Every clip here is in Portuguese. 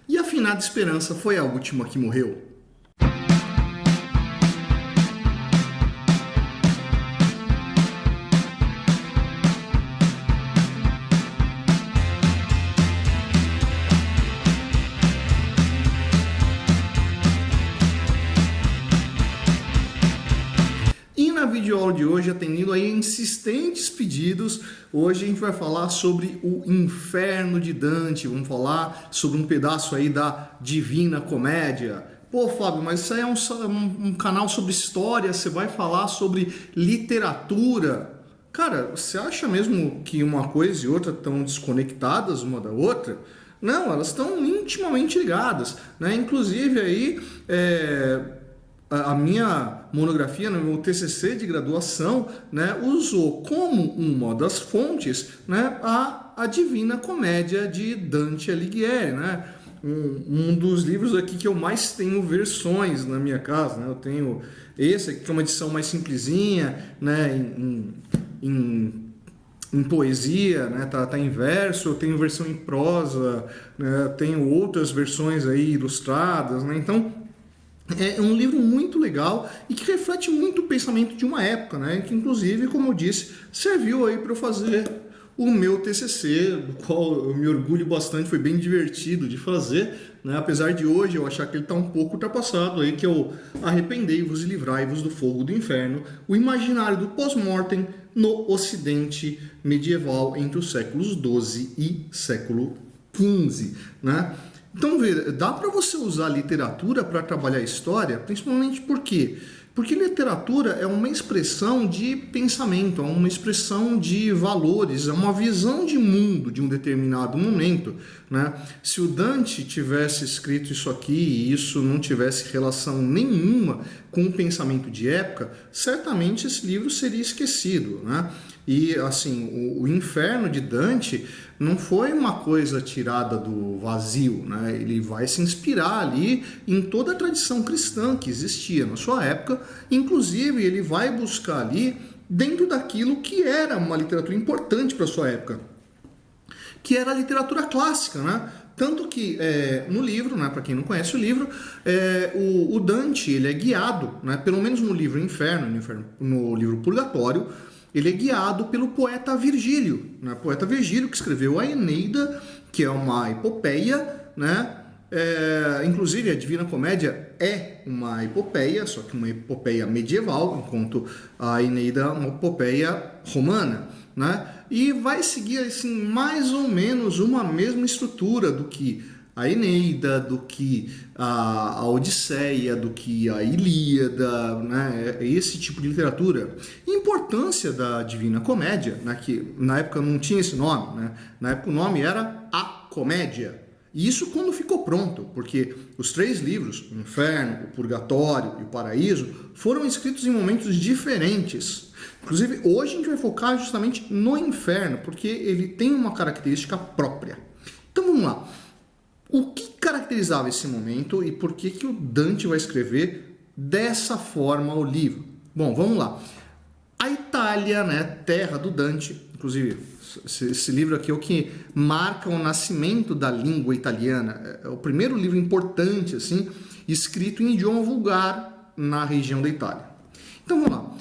E a finada esperança foi a última que morreu? E na videoaula de hoje, atendendo aí insistentes pedidos, hoje a gente vai falar sobre o Inferno de Dante, vamos falar sobre um pedaço aí da Divina Comédia. Pô, Fábio, mas isso aí é um canal sobre história, você vai falar sobre literatura. Cara, você acha mesmo que uma coisa e outra estão desconectadas uma da outra? Não, elas estão intimamente ligadas, né? Inclusive aí, a minha monografia, no meu TCC de graduação, né, usou como uma das fontes, né, a Divina Comédia de Dante Alighieri, né? Um dos livros aqui que eu mais tenho versões na minha casa, né? Eu tenho esse aqui que é uma edição mais simplesinha, né, em poesia, né? Tá em verso, eu tenho versão em prosa, né? Eu tenho outras versões aí ilustradas, né? Então é um livro muito legal e que reflete muito o pensamento de uma época, né? Que inclusive, como eu disse, serviu aí para eu fazer o meu TCC, do qual eu me orgulho bastante, foi bem divertido de fazer, né? Apesar de hoje eu achar que ele está um pouco ultrapassado, aí que eu Arrependei-vos e livrai-vos do fogo do inferno, o imaginário do pós-mortem no Ocidente medieval entre os séculos XII e século XV, né? Então, dá para você usar a literatura para trabalhar a história, principalmente por quê? Porque literatura é uma expressão de pensamento, é uma expressão de valores, é uma visão de mundo de um determinado momento, né? Se o Dante tivesse escrito isso aqui e isso não tivesse relação nenhuma com o pensamento de época, certamente esse livro seria esquecido, né? E assim, o Inferno de Dante não foi uma coisa tirada do vazio, né? Ele vai se inspirar ali em toda a tradição cristã que existia na sua época, inclusive ele vai buscar ali dentro daquilo que era uma literatura importante para a sua época, que era a literatura clássica, né? Tanto que no livro, né, para quem não conhece o livro, o Dante ele é guiado, né, pelo menos no livro Inferno, no livro Purgatório, ele é guiado pelo poeta Virgílio, né? Poeta Virgílio que escreveu a Eneida, que é uma epopeia, né? Inclusive a Divina Comédia é uma epopeia, só que uma epopeia medieval, enquanto a Eneida é uma epopeia romana, né? E vai seguir assim mais ou menos uma mesma estrutura do que a Eneida, do que a Odisseia, do que a Ilíada, né? Esse tipo de literatura. E a importância da Divina Comédia, né? Que na época não tinha esse nome, né? Na época o nome era A Comédia. E isso quando ficou pronto, porque os 3 livros, o Inferno, o Purgatório e o Paraíso, foram escritos em momentos diferentes. Inclusive, hoje a gente vai focar justamente no Inferno, porque ele tem uma característica própria. Então vamos lá. O que caracterizava esse momento e por que o Dante vai escrever dessa forma o livro? Bom, vamos lá. A Itália, né, terra do Dante, inclusive esse livro aqui é o que marca o nascimento da língua italiana. É o primeiro livro importante, assim, escrito em idioma vulgar na região da Itália. Então vamos lá.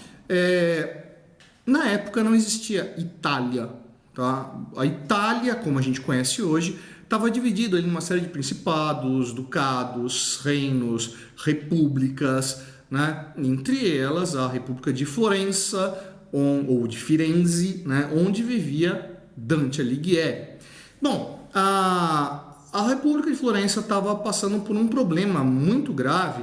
Na época não existia Itália, tá? A Itália, como a gente conhece hoje, estava dividido em uma série de principados, ducados, reinos, repúblicas, né? Entre elas a República de Florença, ou de Firenze, né? Onde vivia Dante Alighieri. Bom, a República de Florença estava passando por um problema muito grave,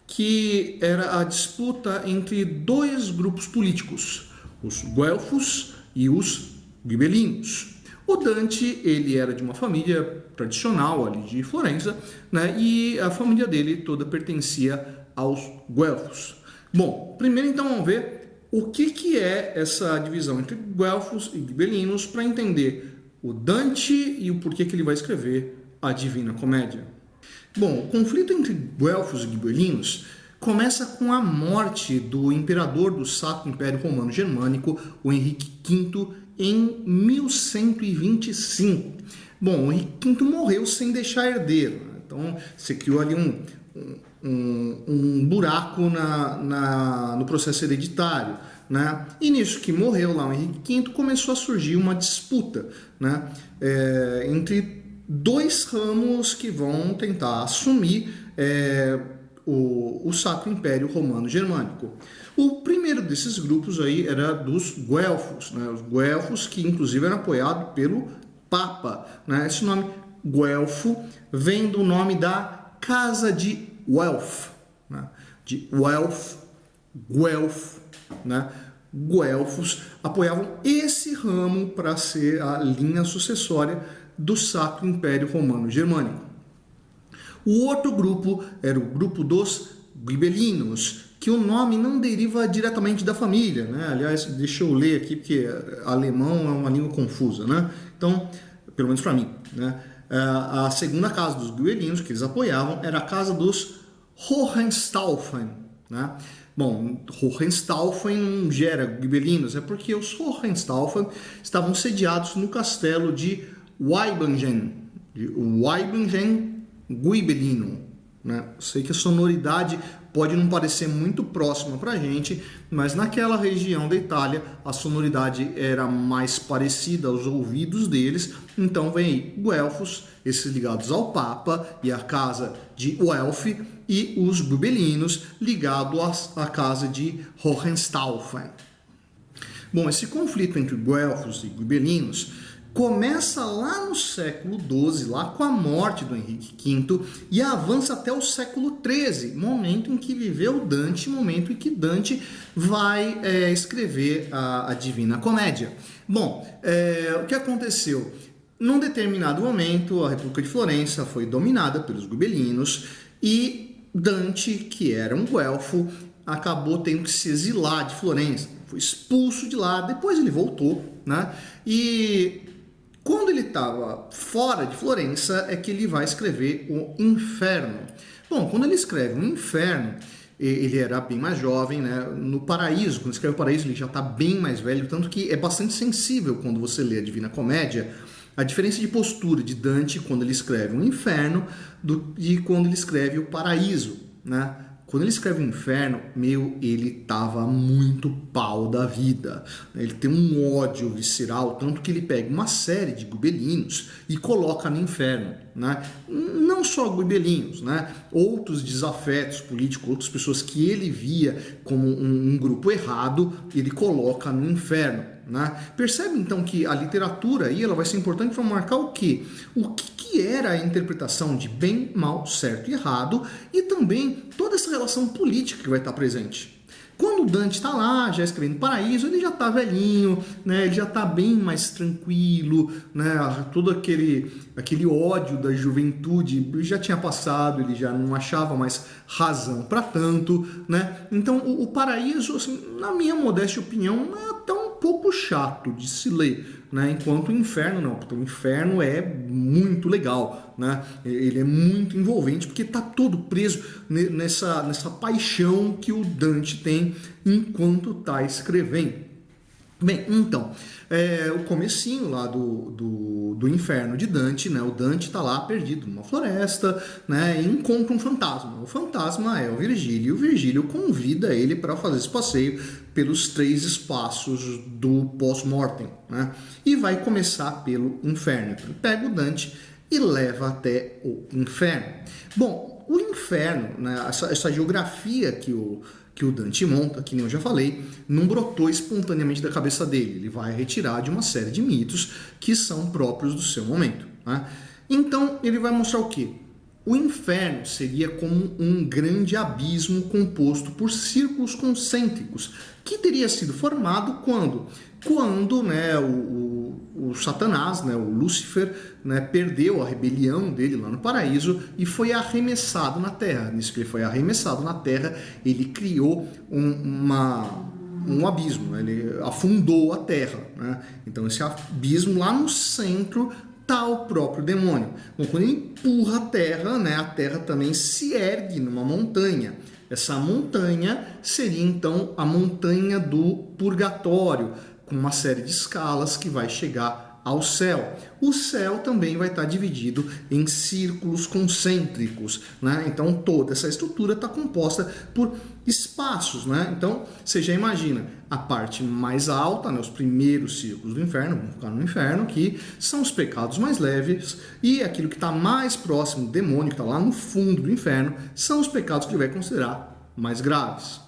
que era a disputa entre 2 grupos políticos, os guelfos e os gibelinos. O Dante, ele era de uma família tradicional ali de Florença, né? E a família dele toda pertencia aos guelfos. Bom, primeiro então vamos ver o que é essa divisão entre guelfos e gibelinos para entender o Dante e o porquê que ele vai escrever a Divina Comédia. Bom, o conflito entre guelfos e gibelinos começa com a morte do imperador do Sacro Império Romano Germânico, o Henrique V, em 1125. Bom, o Henrique V morreu sem deixar herdeiro. Então você criou ali um buraco no processo hereditário, né? E nisso que morreu lá o Henrique V, começou a surgir uma disputa, né? Entre dois ramos que vão tentar assumir o Sacro Império Romano Germânico. O primeiro desses grupos aí era dos guelfos, né? Os guelfos que inclusive eram apoiados pelo Papa, né? Esse nome guelfo vem do nome da Casa de Guelf, né? De Guelf, né? Guelfos apoiavam esse ramo para ser a linha sucessória do Sacro Império Romano Germânico. O outro grupo era o grupo dos Ghibellinos, que o nome não deriva diretamente da família, né? Aliás, deixa eu ler aqui, porque alemão é uma língua confusa, né? Então, pelo menos para mim, né? A segunda casa dos Ghibellinos que eles apoiavam era a casa dos Hohenstaufen, né? Bom, Hohenstaufen não gera Ghibellinos, é porque os Hohenstaufen estavam sediados no castelo de Waibingen Ghibellino, né? Sei que a sonoridade pode não parecer muito próxima para a gente, mas naquela região da Itália a sonoridade era mais parecida aos ouvidos deles. Então vem aí guelfos, esses ligados ao Papa e à casa de Guelf, e os Ghibellinos ligados à casa de Hohenstaufen. Bom, esse conflito entre guelfos e Ghibellinos começa lá no século XII, lá com a morte do Henrique V, e avança até o século XIII, momento em que viveu Dante, momento em que Dante vai escrever a Divina Comédia. Bom, o que aconteceu? Num determinado momento, a República de Florença foi dominada pelos Ghibellinos e Dante, que era um guelfo, acabou tendo que se exilar de Florença. Foi expulso de lá, depois ele voltou, né? E quando ele estava fora de Florença é que ele vai escrever o Inferno. Bom, quando ele escreve o Inferno, ele era bem mais jovem, né? No Paraíso, quando escreve o Paraíso, ele já está bem mais velho, tanto que é bastante sensível quando você lê a Divina Comédia, a diferença de postura de Dante quando ele escreve o Inferno de quando ele escreve o Paraíso, né? Quando ele escreve o Inferno, ele tava muito pau da vida. Ele tem um ódio visceral, tanto que ele pega uma série de Ghibellinos e coloca no Inferno, né? Não só Ghibellinos, né? Outros desafetos políticos, outras pessoas que ele via como um grupo errado, ele coloca no Inferno, né? Percebe então que a literatura aí ela vai ser importante para marcar o quê? O que era a interpretação de bem, mal, certo e errado, e também toda essa relação política que vai estar presente. Quando o Dante está lá, já escrevendo Paraíso, ele já está velhinho, né? Ele já está bem mais tranquilo, né? Todo aquele ódio da juventude já tinha passado, ele já não achava mais razão para tanto, né? Então o Paraíso, assim, na minha modesta opinião, é até um pouco chato de se ler, né? Enquanto o Inferno não, porque o Inferno é muito legal, né? Ele é muito envolvente porque está todo preso nessa paixão que o Dante tem enquanto está escrevendo. Bem, então, o comecinho lá do Inferno de Dante, né? O Dante está lá perdido numa floresta, né? E encontra um fantasma. O fantasma é o Virgílio, e o Virgílio convida ele para fazer esse passeio pelos 3 espaços do pós-mortem, né? E vai começar pelo Inferno. Então, ele pega o Dante e leva até o Inferno. Bom, o Inferno, né? Essa geografia que o Dante monta, que nem eu já falei, não brotou espontaneamente da cabeça dele. Ele vai retirar de uma série de mitos que são próprios do seu momento, né? Então, ele vai mostrar o quê? O inferno seria como um grande abismo composto por círculos concêntricos, que teria sido formado quando né, o Satanás, né, o Lúcifer, né, perdeu a rebelião dele lá no paraíso e foi arremessado na Terra. Nisso que ele foi arremessado na Terra, ele criou um abismo, ele afundou a Terra, né? Então esse abismo lá no centro está o próprio demônio. Bom, quando ele empurra a Terra, né, a Terra também se ergue numa montanha. Essa montanha seria então a montanha do purgatório, com uma série de escalas que vai chegar ao céu. O céu também vai estar dividido em círculos concêntricos, né? Então toda essa estrutura está composta por espaços, né? Então você já imagina a parte mais alta, né? Os primeiros círculos do inferno, vamos ficar no inferno, que são os pecados mais leves, e aquilo que está mais próximo do demônio, que está lá no fundo do inferno, são os pecados que ele vai considerar mais graves.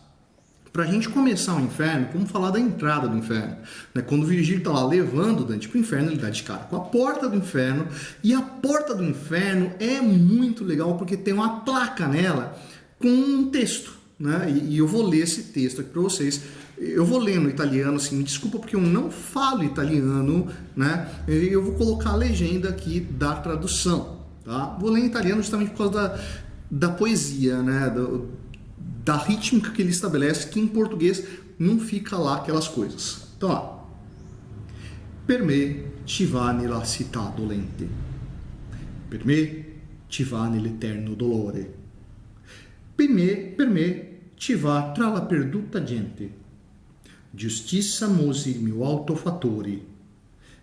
Para a gente começar o inferno, vamos falar da entrada do inferno. Quando o Virgílio está lá levando Dante para o inferno, ele dá de cara com a porta do inferno. E a porta do inferno é muito legal porque tem uma placa nela com um texto. Né? E eu vou ler esse texto aqui para vocês. Eu vou ler no italiano, assim, me desculpa porque eu não falo italiano. Né? Eu vou colocar a legenda aqui da tradução. Tá? Vou ler em italiano justamente por causa da poesia, né? Da rítmica que ele estabelece, que em português não fica lá aquelas coisas. Então, ó. Per me ci va nella città dolente. Per me ci va nell'eterno dolore. Per me ci va tra la perduta gente. Giustizia mosi il mio alto fattore.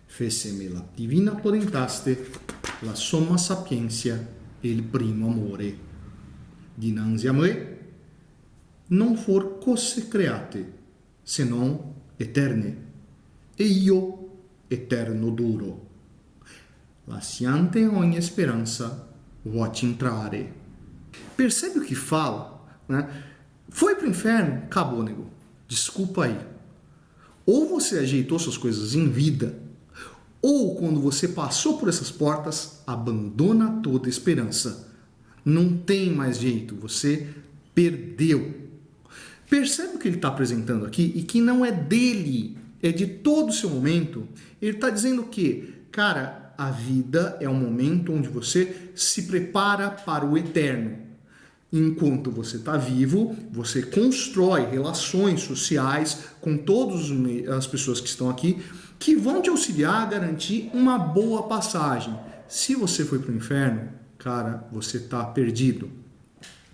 Fesseme la divina potentaste, la somma sapienza e il primo amore. Dinanzi a me non for cose create, se non eterne, e io eterno duro. Lasciante ogni speranza, vote entrare. Percebe o que fala? Né? Foi pro inferno? Acabou, nego. Desculpa aí. Ou você ajeitou suas coisas em vida, ou quando você passou por essas portas, abandona toda esperança. Não tem mais jeito, você perdeu. Percebe o que ele está apresentando aqui e que não é dele, é de todo o seu momento. Ele está dizendo que, cara, a vida é um momento onde você se prepara para o eterno. Enquanto você está vivo, você constrói relações sociais com todas as pessoas que estão aqui, que vão te auxiliar a garantir uma boa passagem. Se você foi para o inferno, cara, você está perdido.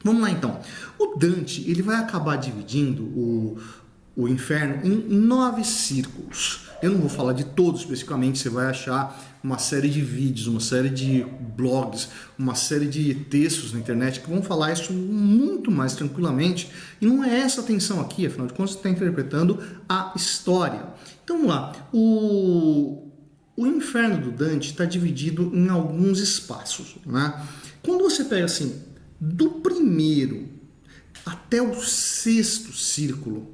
Vamos lá então. O Dante ele vai acabar dividindo o inferno em 9 círculos. Eu não vou falar de todos especificamente, você vai achar uma série de vídeos, uma série de blogs, uma série de textos na internet que vão falar isso muito mais tranquilamente. E não é essa a atenção aqui, afinal de contas você está interpretando a história. Então vamos lá. O inferno do Dante está dividido em alguns espaços. Né? Quando você pega assim, do primeiro até o 6º círculo,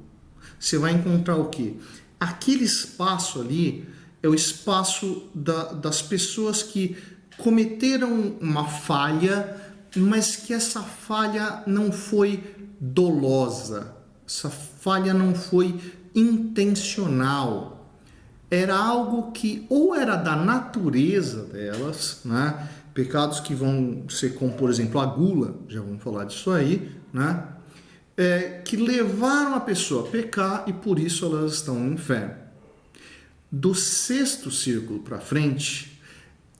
você vai encontrar o quê? Aquele espaço ali é o espaço das pessoas que cometeram uma falha, mas que essa falha não foi dolosa, essa falha não foi intencional. Era algo que ou era da natureza delas, né? Pecados que vão ser como, por exemplo, a gula, já vamos falar disso aí, né? Que levaram a pessoa a pecar e por isso elas estão no inferno. Do 6º círculo para frente,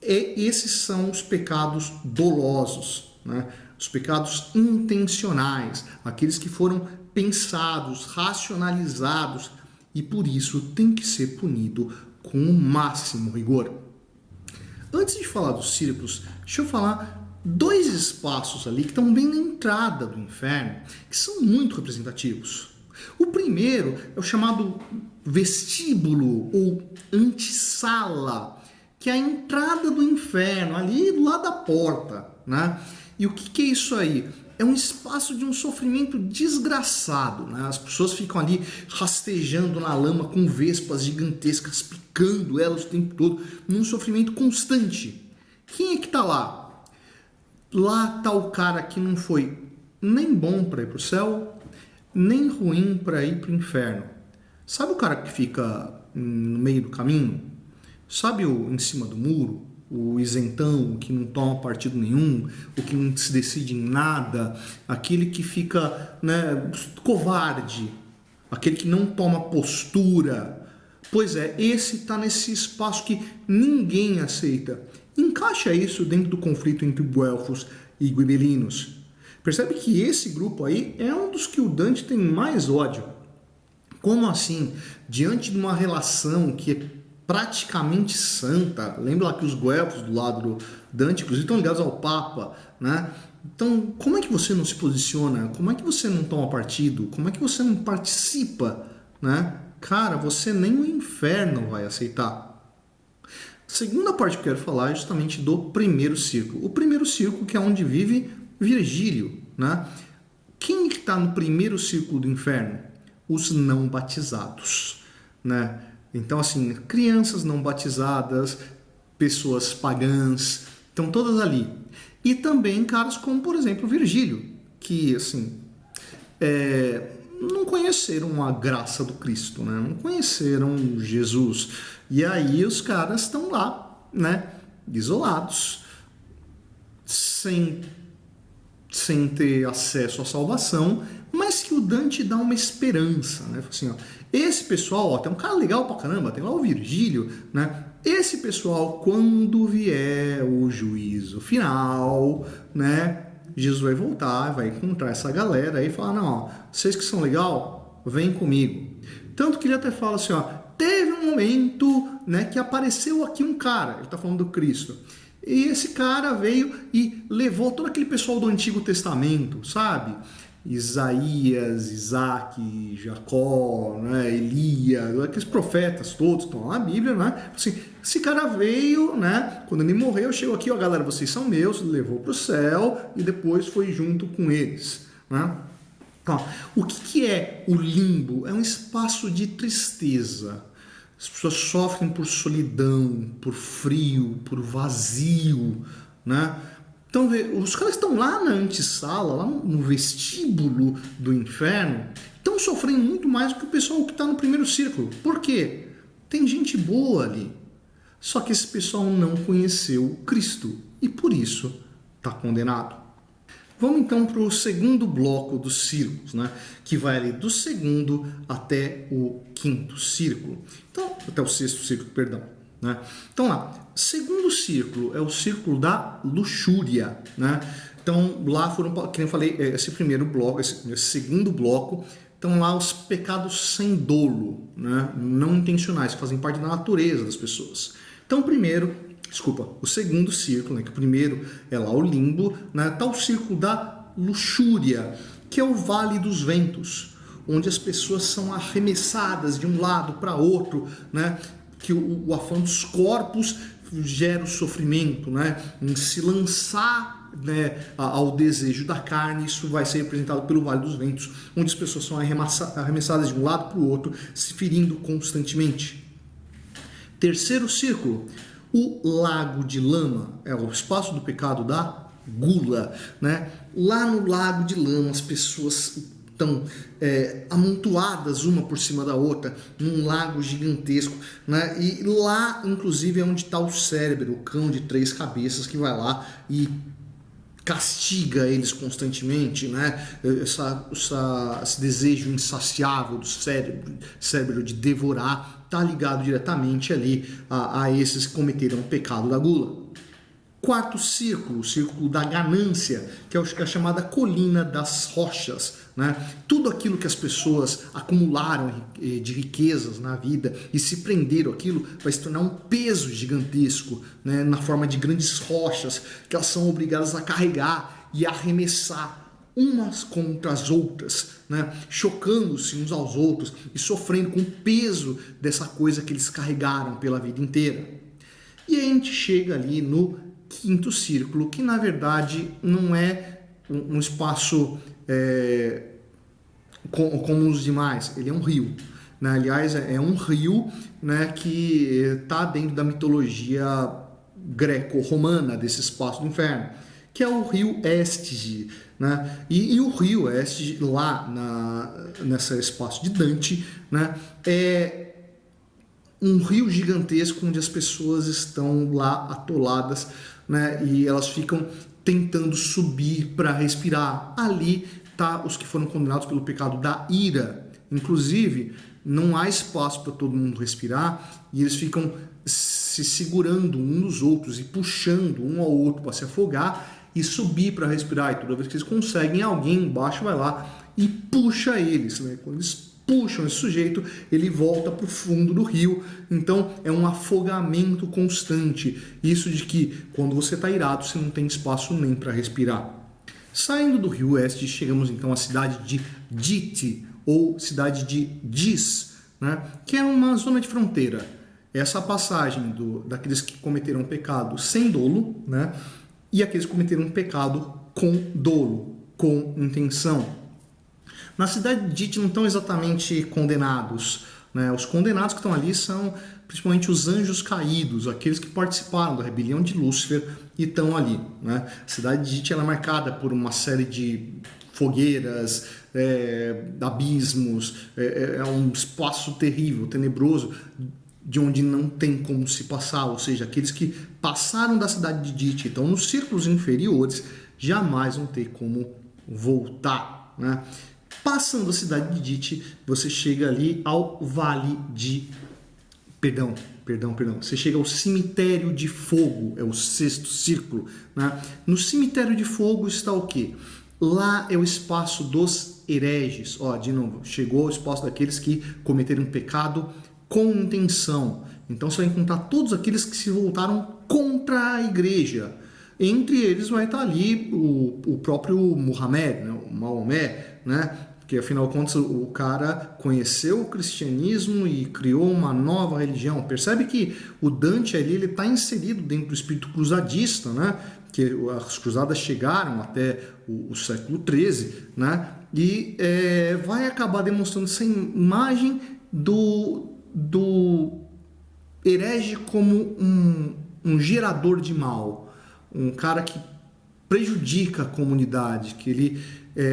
esses são os pecados dolosos, né? Os pecados intencionais, aqueles que foram pensados, racionalizados e por isso tem que ser punido com o máximo rigor. Antes de falar dos círculos, deixa eu falar 2 espaços ali que estão bem na entrada do inferno, que são muito representativos. O primeiro é o chamado vestíbulo ou antessala, que é a entrada do inferno, ali do lado da porta. Né? E o que é isso aí? É um espaço de um sofrimento desgraçado. Né? As pessoas ficam ali rastejando na lama com vespas gigantescas, picando elas o tempo todo, num sofrimento constante. Quem é que está lá? Lá está o cara que não foi nem bom para ir para o céu, nem ruim para ir para o inferno. Sabe o cara que fica no meio do caminho? Sabe o em cima do muro? O isentão, o que não toma partido nenhum, o que não se decide em nada, aquele que fica, né, covarde, aquele que não toma postura. Pois é, esse está nesse espaço que ninguém aceita. Encaixa isso dentro do conflito entre Guelfos e Gibelinos. Percebe que esse grupo aí é um dos que o Dante tem mais ódio. Como assim? Diante de uma relação que é praticamente santa. Lembra lá que os guelfos do lado do Dante, inclusive, estão ligados ao Papa, né? Então, como é que você não se posiciona? Como é que você não toma partido? Como é que você não participa, né? Cara, você nem o inferno vai aceitar. A segunda parte que eu quero falar é justamente do primeiro círculo. O primeiro círculo, que é onde vive Virgílio, né? Quem está no primeiro círculo do inferno? Os não batizados, né? Então, assim, crianças não batizadas, pessoas pagãs, estão todas ali. E também caras como, por exemplo, Virgílio, que, assim, não conheceram a graça do Cristo, né? Não conheceram Jesus. E aí os caras estão lá, né? Isolados, sem ter acesso à salvação, mas que o Dante dá uma esperança, né? Assim, ó, esse pessoal, ó, tem um cara legal pra caramba, tem lá o Virgílio, né? Esse pessoal, quando vier o juízo final, né? Jesus vai voltar, vai encontrar essa galera e falar, não, ó, vocês que são legal, vem comigo. Tanto que ele até fala assim, ó, teve um momento, né, que apareceu aqui um cara, ele está falando do Cristo, e esse cara veio e levou todo aquele pessoal do Antigo Testamento, sabe? Isaías, Isaac, Jacó, né, Elias, aqueles profetas todos que estão lá na Bíblia, né? Assim, esse cara veio, né? Quando ele morreu, chegou aqui, ó, galera, vocês são meus, levou para o céu e depois foi junto com eles, né? Ó, o que é o limbo? É um espaço de tristeza. As pessoas sofrem por solidão, por frio, por vazio, né? Então, os caras estão lá na antessala, lá no vestíbulo do inferno, estão sofrendo muito mais do que o pessoal que está no primeiro círculo. Por quê? Tem gente boa ali. Só que esse pessoal não conheceu Cristo e por isso está condenado. Vamos então para o segundo bloco dos círculos, né? Que vai ali do segundo até o quinto círculo. Então, até o sexto círculo, perdão. Né? Então lá, segundo círculo é o círculo da luxúria, né? Então lá foram, como eu falei, esse primeiro bloco, esse segundo bloco, estão lá os pecados sem dolo, né? Não intencionais, que fazem parte da natureza das pessoas. Então o segundo círculo, né? Que o primeiro é lá o limbo, né? Tá o círculo da luxúria, que é o vale dos ventos, onde as pessoas são arremessadas de um lado para outro, né? Que o afã dos corpos gera o sofrimento, né? Em se lançar, né, ao desejo da carne, isso vai ser representado pelo Vale dos Ventos, onde as pessoas são arremessadas de um lado para o outro, se ferindo constantemente. Terceiro círculo, o lago de lama, é o espaço do pecado da gula, né? Lá no lago de lama as pessoas estão amontoadas uma por cima da outra, num lago gigantesco, né? E lá, inclusive, é onde está o cérebro, o cão de 3 cabeças que vai lá e castiga eles constantemente, né? Esse desejo insaciável do cérebro de devorar, está ligado diretamente ali a esses que cometeram o pecado da gula. Quarto círculo, o círculo da ganância, que é a chamada colina das rochas, né? Tudo aquilo que as pessoas acumularam de riquezas na vida e se prenderam aquilo vai se tornar um peso gigantesco, né? Na forma de grandes rochas que elas são obrigadas a carregar e arremessar umas contra as outras, né? Chocando-se uns aos outros e sofrendo com o peso dessa coisa que eles carregaram pela vida inteira. E aí a gente chega ali no quinto círculo, que na verdade não é um espaço como os demais, ele é um rio, né? Aliás, é um rio, né, que está dentro da mitologia greco-romana desse espaço do inferno, que é o rio Estige, né? E o rio Estige, lá nesse espaço de Dante, né, é um rio gigantesco onde as pessoas estão lá atoladas, né, e elas ficam tentando subir para respirar. Ali tá os que foram condenados pelo pecado da ira. Inclusive, não há espaço para todo mundo respirar e eles ficam se segurando uns nos outros e puxando um ao outro para se afogar e subir para respirar. E toda vez que eles conseguem, alguém embaixo vai lá e puxa eles, né? Quando eles puxam esse sujeito, ele volta para o fundo do rio. Então é um afogamento constante. Isso de que quando você está irado, você não tem espaço nem para respirar. Saindo do rio Oeste, chegamos então à cidade de Dite, ou cidade de Dis, né? Que é uma zona de fronteira. Essa passagem daqueles que cometeram pecado sem dolo, né? E aqueles que cometeram pecado com dolo, com intenção. Na cidade de Dite não estão exatamente condenados, né? Os condenados que estão ali são principalmente os anjos caídos, aqueles que participaram da rebelião de Lúcifer e estão ali, né? A cidade de Dite ela é marcada por uma série de fogueiras, abismos, é um espaço terrível, tenebroso, de onde não tem como se passar, ou seja, aqueles que passaram da cidade de Dite, então nos círculos inferiores, jamais vão ter como voltar, né? Passando a cidade de Dite, você chega ali ao Vale de... Perdão. Você chega ao Cemitério de Fogo, é o 6º círculo, né? No Cemitério de Fogo está o quê? Lá é o espaço dos hereges. Ó, de novo, chegou ao espaço daqueles que cometeram pecado com intenção. Então você vai encontrar todos aqueles que se voltaram contra a igreja. Entre eles vai estar ali o próprio Muhammad, né? O Maomé, né? Porque afinal de contas o cara conheceu o cristianismo e criou uma nova religião. Percebe que o Dante ali ele está inserido dentro do espírito cruzadista, né? Que as cruzadas chegaram até o século XIII, né? E vai acabar demonstrando essa imagem do herege como um gerador de mal, um cara que prejudica a comunidade, que ele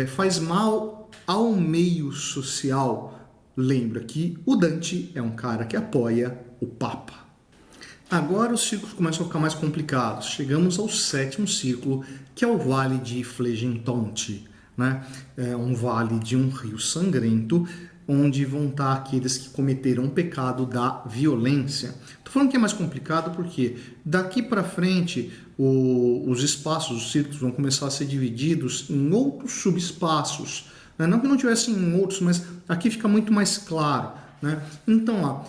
faz mal ao meio social. Lembra que o Dante é um cara que apoia o Papa. Agora os círculos começam a ficar mais complicados. Chegamos ao 7º círculo, que é o Vale de Flegentonte, né? É um vale de um rio sangrento, onde vão estar aqueles que cometeram o pecado da violência. Estou falando que é mais complicado porque daqui para frente os espaços, os círculos vão começar a ser divididos em outros subespaços. Não que não tivessem outros, mas aqui fica muito mais claro, né? Então, ó,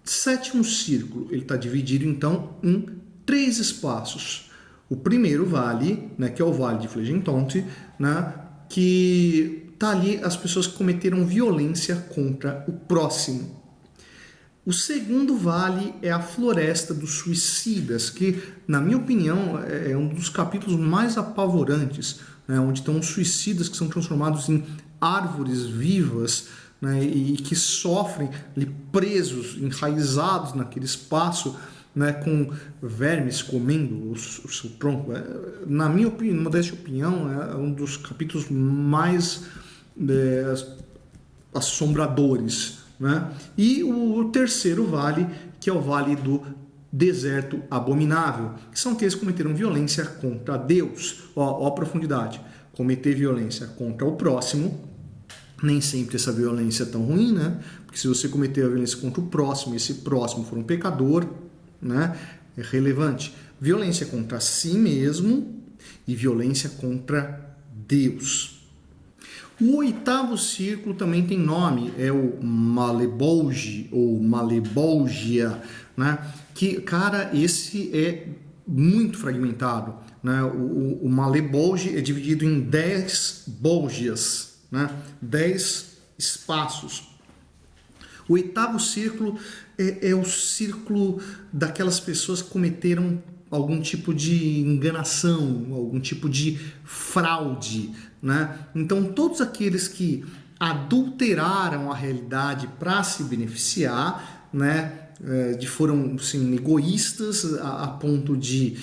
7º círculo, ele está dividido então em 3 espaços. O primeiro vale, né, que é o Vale de Flegentonte, né, que está ali as pessoas que cometeram violência contra o próximo. O segundo vale é a Floresta dos Suicidas, que, na minha opinião, é um dos capítulos mais apavorantes, né, onde estão os suicidas que são transformados em árvores vivas, né, e que sofrem ali, presos, enraizados naquele espaço, né, com vermes comendo o seu tronco. Na minha opinião, modesta opinião, é um dos capítulos mais assombradores, né? E o terceiro vale, que é o Vale do Deserto Abominável, que são aqueles que cometeram violência contra Deus. Ó a profundidade. Cometer violência contra o próximo, nem sempre essa violência é tão ruim, né? Porque se você cometer a violência contra o próximo e esse próximo for um pecador, né, é relevante. Violência contra si mesmo e violência contra Deus. O 8º círculo também tem nome, é o Malebolge ou Malebolgia, né? Que, cara, esse é muito fragmentado, né? O Malebolge é dividido em 10 bolgias, né? 10 espaços. O 8º círculo é o círculo daquelas pessoas que cometeram algum tipo de enganação, algum tipo de fraude, né? Então, todos aqueles que adulteraram a realidade para se beneficiar, né? Foram assim, egoístas a ponto de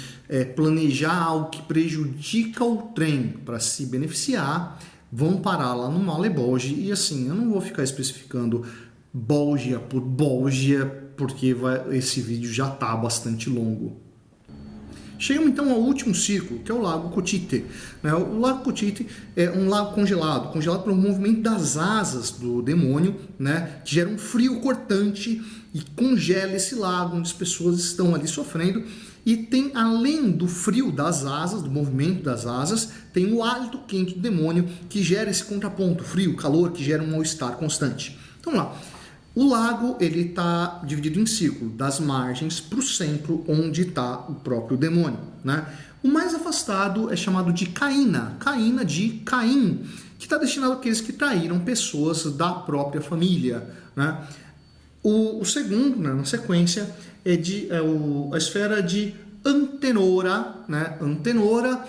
planejar algo que prejudica o trem para se beneficiar, vão parar lá no Malebolge. E assim, eu não vou ficar especificando bolgia por bolgia, porque esse vídeo já está bastante longo. Chegamos então ao último círculo, que é o Lago Cotite. O Lago Cotite é um lago congelado pelo movimento das asas do demônio, né, que gera um frio cortante e congela esse lago, onde as pessoas estão ali sofrendo. E tem, além do frio das asas, do movimento das asas, tem o hálito quente do demônio, que gera esse contraponto, frio, calor, que gera um mal-estar constante. Então lá, o lago ele está dividido em círculo, das margens para o centro, onde está o próprio demônio, né? O mais afastado é chamado de Caína, Caína de Caim, que está destinado àqueles que traíram pessoas da própria família, né? O segundo, né, na sequência, a esfera de Antenora, né? Antenora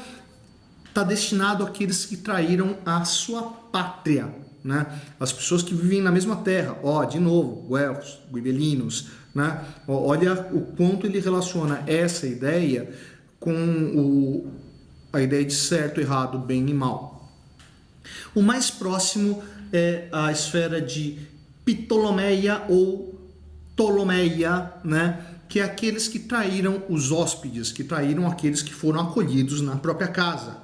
está destinado àqueles que traíram a sua pátria, né? As pessoas que vivem na mesma terra. De novo, guelfos, guibelinos, né? Olha o quanto ele relaciona essa ideia com a ideia de certo, errado, bem e mal. O mais próximo é a esfera de Ptolomeia ou Ptolomeia, né? Que é aqueles que traíram os hóspedes, que traíram aqueles que foram acolhidos na própria casa.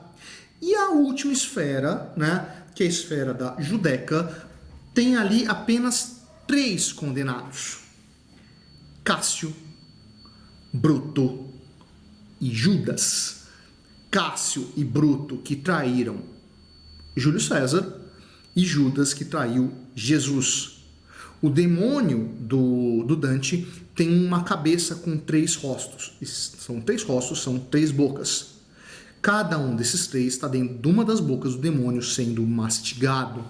E a última esfera, né? Que é a esfera da Judeca, tem ali apenas 3 condenados: Cássio, Bruto e Judas. Cássio e Bruto que traíram Júlio César e Judas que traiu Jesus. O demônio do Dante tem uma cabeça com 3 rostos. São 3 rostos, são 3 bocas. Cada um desses 3 está dentro de uma das bocas do demônio sendo mastigado.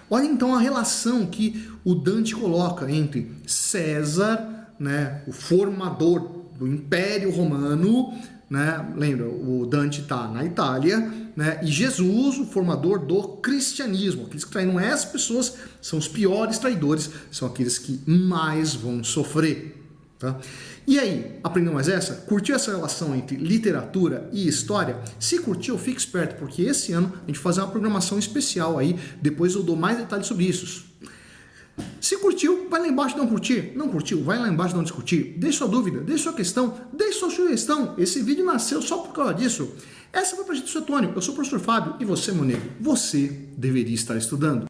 Olha então a relação que o Dante coloca entre César, né, o formador do Império Romano, né, lembra, o Dante está na Itália, né, e Jesus, o formador do cristianismo. Aqueles que traíram essas pessoas são os piores traidores, são aqueles que mais vão sofrer. Tá? E aí, aprendeu mais essa? Curtiu essa relação entre literatura e história? Se curtiu, fique esperto, porque esse ano a gente vai fazer uma programação especial aí, depois eu dou mais detalhes sobre isso. Se curtiu, vai lá embaixo e dá um curtir. Não curtiu, vai lá embaixo e dá um discutir. Deixe sua dúvida, deixe sua questão, deixe sua sugestão. Esse vídeo nasceu só por causa disso. Essa foi a Projeto Suetônio. Eu sou o professor Fábio e você, meu nego, você deveria estar estudando.